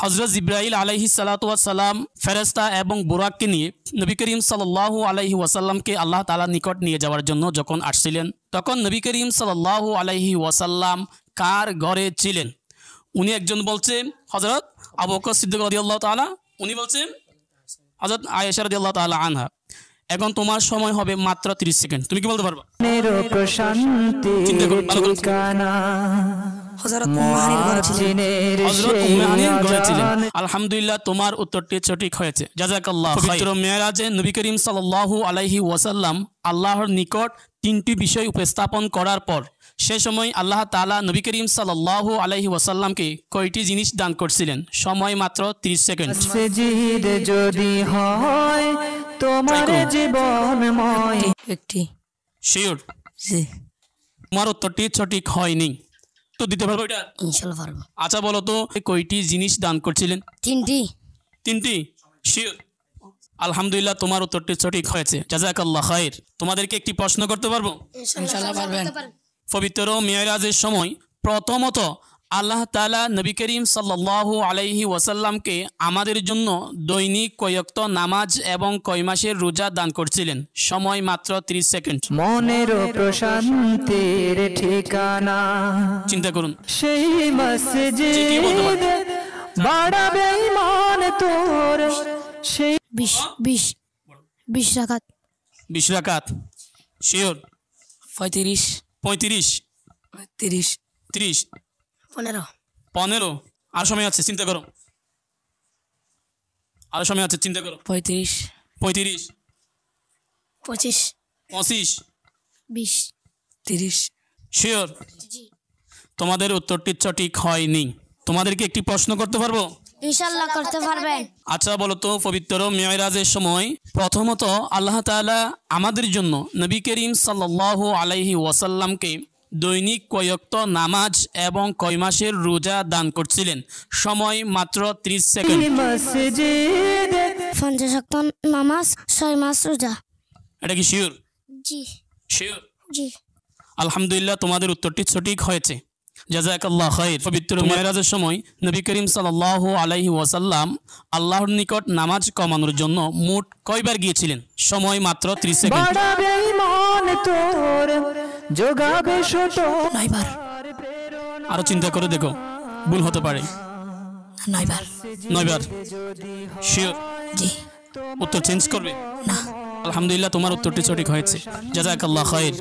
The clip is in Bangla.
হযরত জিবরাইল আলাইহিস সালাতু ওয়াস সালাম ফেরেশতা এবং বুরাককে নিয়ে নবী করিম সাল্লাল্লাহু আলাইহি ওয়াসাল্লামকে আল্লাহ তাআলার নিকট নিয়ে যাওয়ার জন্য যখন আসছিলেন, তখন নবী করিম সাল্লাল্লাহু আলাইহি ওয়াসাল্লাম কার ঘরে ছিলেন? উনি একজন বলছেন হযরত আবু বকর সিদ্দিক রাদিয়াল্লাহু তাআলা, উনি বলছেন হযরত আয়েশা রাদিয়াল্লাহু তাআলা আনহা। এখন তোমার সময় হবে মাত্র 30 সেকেন্ড। তুমি কি বলতে পারবা? চিন্তা করো ভালো করে। হযরত উম্মে হানির ঘরে ছিলেন। আলহামদুলিল্লাহ, তোমার উত্তরটি সঠিক হয়েছে। জাযাকাল্লাহ খাইর। পবিত্র মেরাজে নবী করিম সাল্লাল্লাহু আলাইহি ওয়াসাল্লাম আল্লাহর নিকট তিনটি বিষয় উপস্থাপন করার পর সে সময় আল্লাহ তাআলা নবী করিম সাল্লাল্লাহু আলাইহি ওয়াসাল্লামকে কয়টি জিনিস দান করছিলেন? সময় মাত্র 30 সেকেন্ড। মসজিদ যদি হয় তোমার জীবনময় একটি। শিওর? জি তোমার উত্তরটি সঠিক হয়নি। তো দিতে পারবো এটা? ইনশাআল্লাহ পারবো। আচ্ছা বলো তো কয়টি জিনিস দান করছিলেন? তিনটি। তিনটি? শিওর? আলহামদুলিল্লাহ, তোমার উত্তরটি সঠিক হয়েছে। জাযাকাল্লাহ খাইর। তোমাদেরকে একটি প্রশ্ন করতে পারবো? ইনশাআল্লাহ পারবেন। পবিত্র মিরাজের সময় প্রথমত আল্লাহ তাআলা নবী করিম সাল্লাল্লাহু আলাইহি ওয়াসাল্লামকে আমাদের জন্য দৈনিক কয়েকত নামাজ এবং কয় মাসের রোজা দান করছিলেন? সময় মাত্র 30 সেকেন্ড। মনের প্রশান্তির ঠিকানা চিন্তা করুন। সেই মসজিদ বাড়াবে ঈমান তোর সেই 20 রাকাত। 20 রাকাত? শিওর? 35 35? 30 30? 15 15? আর সময় আছে, চিন্তা করো। আর সময় আছে, চিন্তা করো। 35 35? 25 25? 20 30 শিওর? তোমাদের উত্তরটি সঠিক হয়নি। তোমাদেরকে একটি প্রশ্ন করতে পারবো? ইনশাআল্লাহ করতে পারবেন। আচ্ছা বলো তো, পবিত্র মিরাজের সময় প্রথমত আল্লাহ তাআলা আমাদের জন্য নবী করিম সাল্লাল্লাহু আলাইহি ওয়াসাল্লামকে দৈনিক কয়েকত নামাজ এবং কয় মাসের রোজা দান করছিলেন? সময় মাত্র 30 সেকেন্ড। মসজিদ 50 ওয়াক্ত নামাজ 6 মাস রোজা। এটা কি শিওর? জি শিওর? জি। আলহামদুলিল্লাহ, তোমাদের উত্তরটি সঠিক হয়েছে। জাযাকাল্লাহ খাইর। পবিত্র মিরাজের সময় নবী করিম সাল্লাল্লাহু আলাইহি ওয়াসাল্লাম আল্লাহর নিকট নামাজ কমানোর জন্য মোট কয়বার গিয়েছিলেন? সময় মাত্র 30 সেকেন্ড। বাড়াবে ঈমান তোর যোগাবে শত 9 বার। আরো চিন্তা করে দেখো, ভুল হতে পারে। 9 বার। 9 বার? শিওর? জি উত্তর চেঞ্জ করবে? না। আলহামদুলিল্লাহ, তোমার উত্তরটি সঠিক হয়েছে। জাযাকাল্লাহ খাইর।